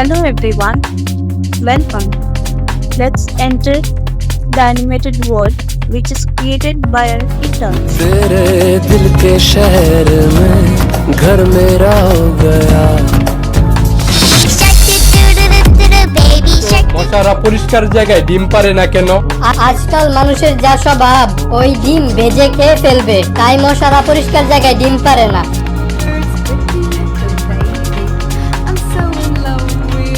Hello everyone, welcome. Let's enter the animated world which is created by our interns. तेरे दिल के शहर में घर मेरा हो गया। মশারা পরিষ্কার জায়গায় ডিম পারে না কেন? আজকাল মানুষের যা স্বভাব, ওই ডিম ভেজে খেয়ে ফেলবে, তাই মশারা পরিষ্কার জায়গায় ডিম পারে না। I'm so in love with you.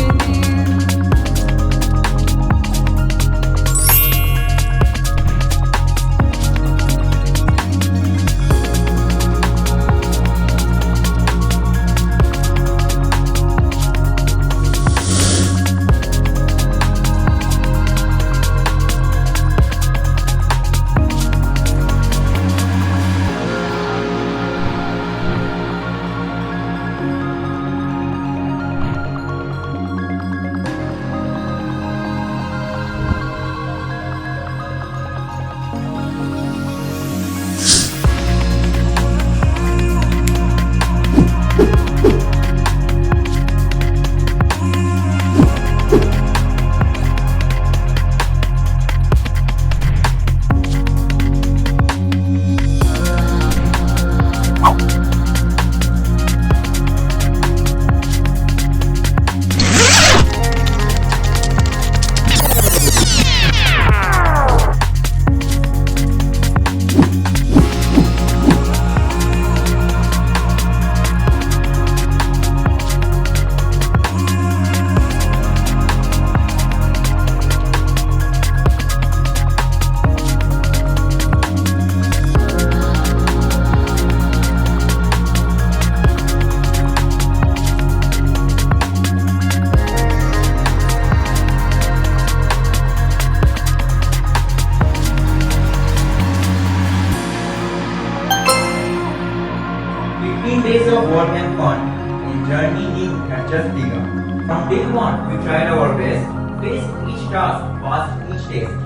Days of work and fun, in journey had just begun. From day one, we tried our best, faced each task, passed each test.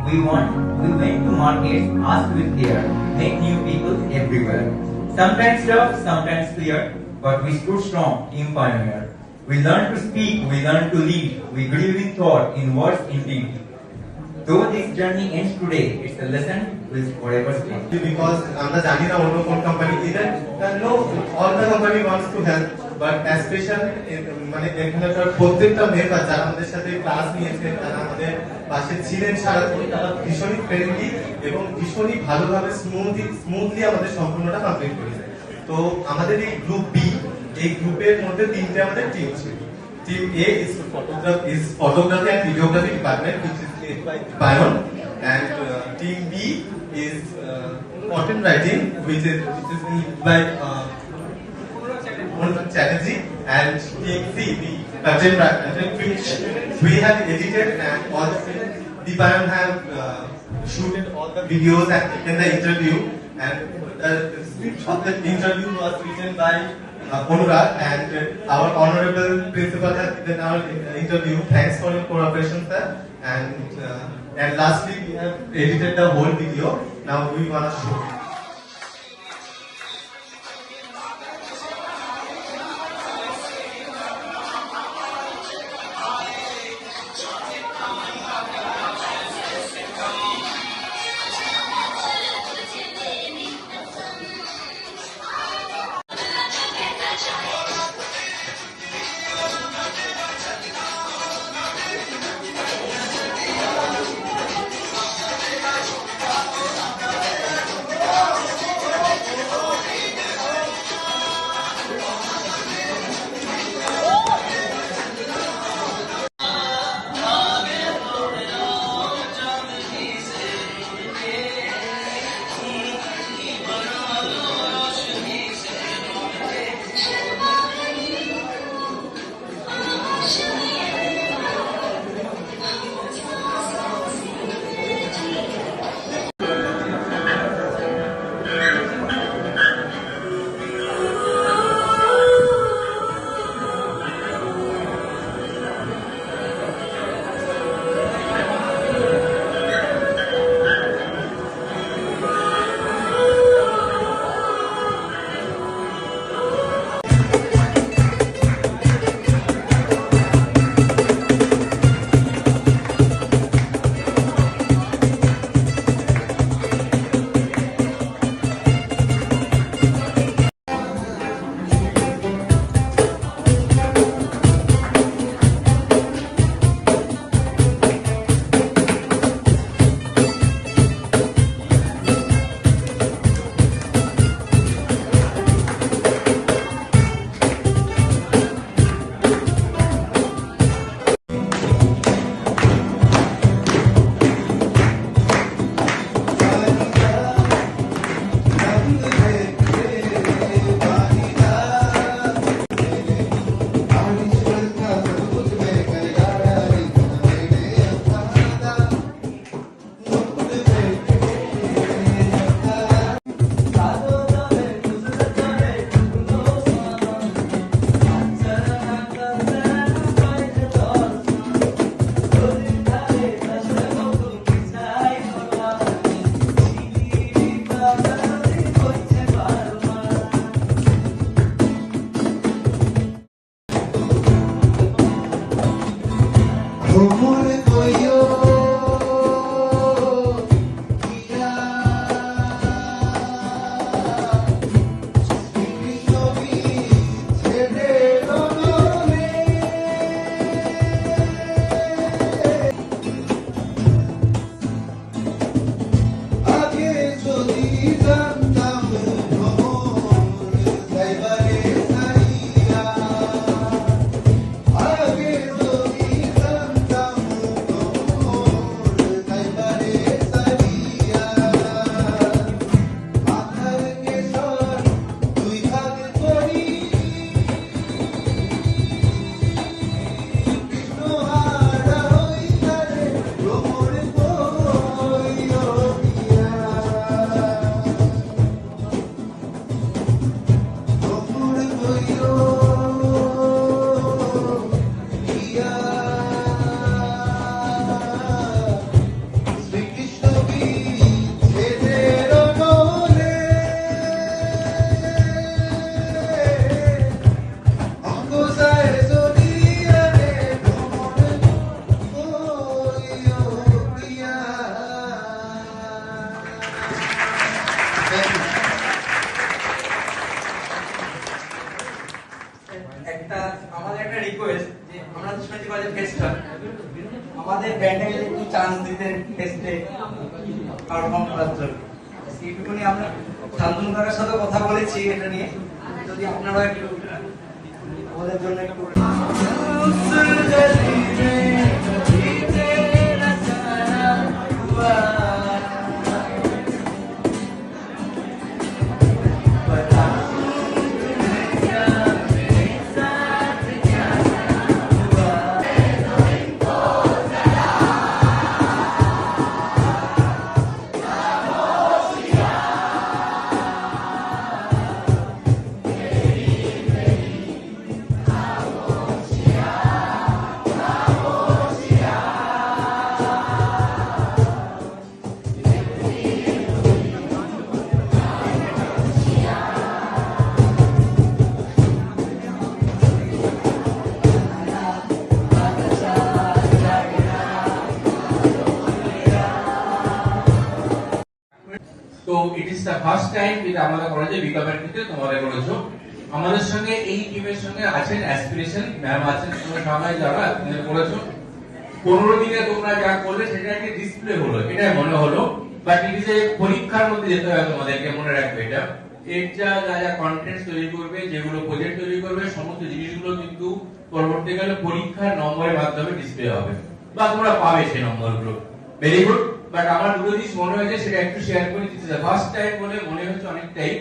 We went to markets, asked with care, met new people everywhere. Sometimes tough, sometimes clear, but we stood strong, team pioneer. We learned to speak, we learned to lead, we grew in thought, in words, in deed. Though this journey ends today, it's a lesson will forever stay. Because আমরা জানি না অন্য কোন company দিলে no all the company wants to help but especially মানে এখানকার প্রত্যেকটা member যারা আমাদের সাথে ক্লাস নিয়েছেন যারা আমাদের পাশে ছিলেন সারাদিন তারা ভীষণই ফ্রেন্ডলি এবং ভীষণই ভালোভাবে স্মুথলি আমাদের সম্পূর্ণটা কমপ্লিট করেছে। তো আমাদের এই গ্রুপ বি, এই গ্রুপের মধ্যে তিনটে আমাদের টিম ছিল। Team A is photography and videography department which is led by Bayon, and team B is content writing which is led by Chatterjee, and team C the content writing which we have edited and all the Bayon have shooted all the videos and taken the interview, and the script of the interview was written by Anurag, and our honorable principal has given our interview. Thanks for your cooperation, sir. And lastly, we have edited the whole video. Now we wanna show it. আমাদের একটা request যে আমরা তো শুনেছি কলেজে fest হয়, আমাদের ব্যান্ডে একটু চান্স দিতে ফেস্টে পারফর্ম করার জন্য। এইটুকুনি আমরা শান্তনু কাকার সাথে কথা বলেছি এটা নিয়ে, যদি আপনারা একটু আমাদের জন্য একটু তো it is the first time যেটা আমাদের কলেজে বিকামের ক্ষেত্রে তোমরা করেছো। আমাদের সঙ্গে এই টিমের সঙ্গে আছেন অ্যাসপিরেশন ম্যাম আছেন, তোমরা সবাই যারা করেছো। 15 দিনে তোমরা যা করলে সেটা একটা ডিসপ্লে হলো, এটাই মনে হলো। বাট ইট ইজ এ পরীক্ষার মধ্যে যেতে হবে তোমাদেরকে, মনে রাখবে এটা। এর যা যা কন্টেন্ট তৈরি করবে, যেগুলো প্রজেক্ট তৈরি করবে, সমস্ত জিনিসগুলো কিন্তু পরবর্তীকালে পরীক্ষার নম্বরের মাধ্যমে ডিসপ্লে হবে বা তোমরা পাবে সেই নম্বরগুলো। Very good. বাট আমার দুটো জিনিস মনে হয়েছে সেটা একটু শেয়ার করে দিতে। ফার্স্ট টাইম বলে মনে হচ্ছে অনেকটাই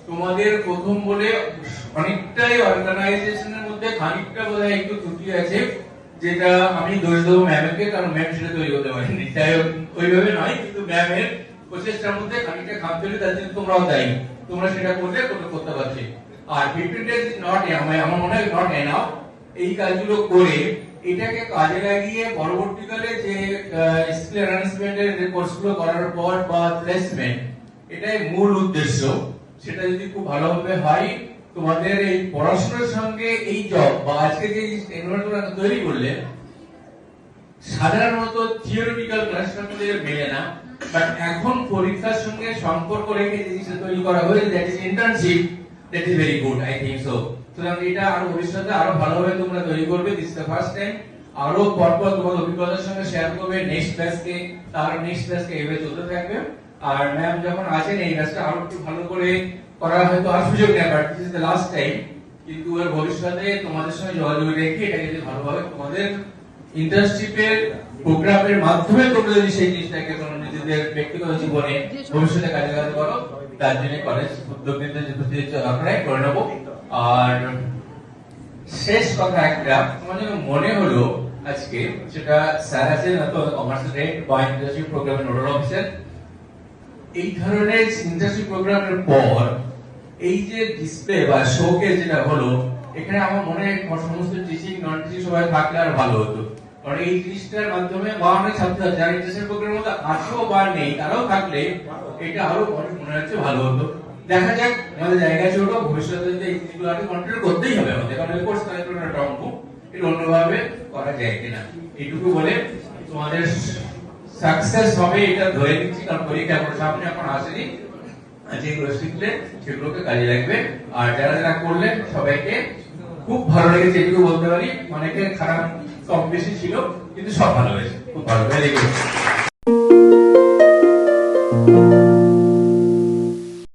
তোমাদের প্রথম বলে অনেকটাই অর্গানাইজেশনের মধ্যে খানিকটা বোধহয় একটু ত্রুটি আছে, যেটা আমি দোষ দেবো ম্যামকে, কারণ ম্যাম সেটা তৈরি করতে পারেনি। তাই ওইভাবে নয়, কিন্তু ম্যামের প্রচেষ্টার মধ্যে খানিকটা খাম চলে, তার জন্য তোমরাও দায়ী, তোমরা সেটা করলে করতে পারছি। আর 15 days নট আমার মনে হয় নট এনাফ। এই কাজগুলো করে এটাকে কাজে লাগিয়ে পরবর্তীকালে যে স্কিল এনহান্সমেন্টের যে কোর্সগুলো করার পর বা প্লেসমেন্ট, এটাই মূল উদ্দেশ্য। সেটা যদি খুব ভালোভাবে হয়, তোমাদের এই পড়াশোনার সঙ্গে এই জব বা আজকে যে এনভায়রনমেন্ট তৈরি করলে, সাধারণত থিওরিটিক্যাল ক্লাসের মধ্যে মেলে না, বাট এখন পরীক্ষার সঙ্গে সম্পর্ক রেখে যে জিনিসটা তৈরি করা হয়েছে, that is internship, that is very good, I think so. সুতরাং এটা আরো ভবিষ্যতে আরো ভালোভাবে তোমরা তৈরি করবে। This the first time. আরো পরপর তোমার অভিজ্ঞতার সঙ্গে শেয়ার করবে, নেক্সট ব্যাচকে, তার নেক্সট ব্যাচকে এভাবে চলতে থাকবে। আর ম্যাম যখন আছেন এই ব্যাচটা আরো একটু ভালো করে করার হয়তো আর সুযোগ নেই, but this is the last time. কিন্তু এর ভবিষ্যতে তোমাদের সঙ্গে যোগাযোগ রেখে এটাকে যদি ভালোভাবে তোমাদের ইন্টার্নশিপের প্রোগ্রামের মাধ্যমে তোমরা যদি সেই জিনিসটাকে তোমরা নিজেদের ব্যক্তিগত জীবনে ভবিষ্যতে কাজে লাগাতে পারো, তার জন্য কলেজ উদ্যোগ নিতে আপনারাই করে নেবো। আর শেষ কথা একটা আমার যেন মনে হলো আজকে, সেটা স্যার আছেন কমার্স রেট বা ইন্টার্নশিপ প্রোগ্রামের নোডাল অফিসার। এই ধরনের ইন্টার্নশিপ প্রোগ্রামের পর এই যে ডিসপ্লে বা শোকে যেটা হলো, এখানে আমার মনে হয় সমস্ত টিচিং নন টিচিং সবাই থাকলে আর ভালো হতো। কারণ এই জিনিসটার মাধ্যমে বা অনেক ছাত্র যারা ইন্টার্নশিপ প্রোগ্রামের মধ্যে আছো বা নেই, তারাও থাকলে এটা আরো মনে হচ্ছে ভালো হতো। দেখা যাক আমাদের জায়গা ছোট, ভবিষ্যতে এই জিনিসগুলো আগে কন্ট্রোল করতেই হবে আমাদের, কারণ কোর্স কারিকুলাম একটা অঙ্ক, এটা অন্যভাবে করা যায় কিনা। এইটুকু বলে তোমাদের সাকসেস হবে এটা ধরে নিচ্ছি, কারণ পরীক্ষা এখন সামনে এখন আসেনি। যেগুলো শিখলে সেগুলোকে কাজে লাগবে। আর যারা যারা করলেন সবাইকে খুব ভালো লেগেছে, এটুকু বলতে পারি। অনেকের খারাপ কম বেশি ছিল, কিন্তু সব ভালো হয়েছে, খুব ভালো। Very good.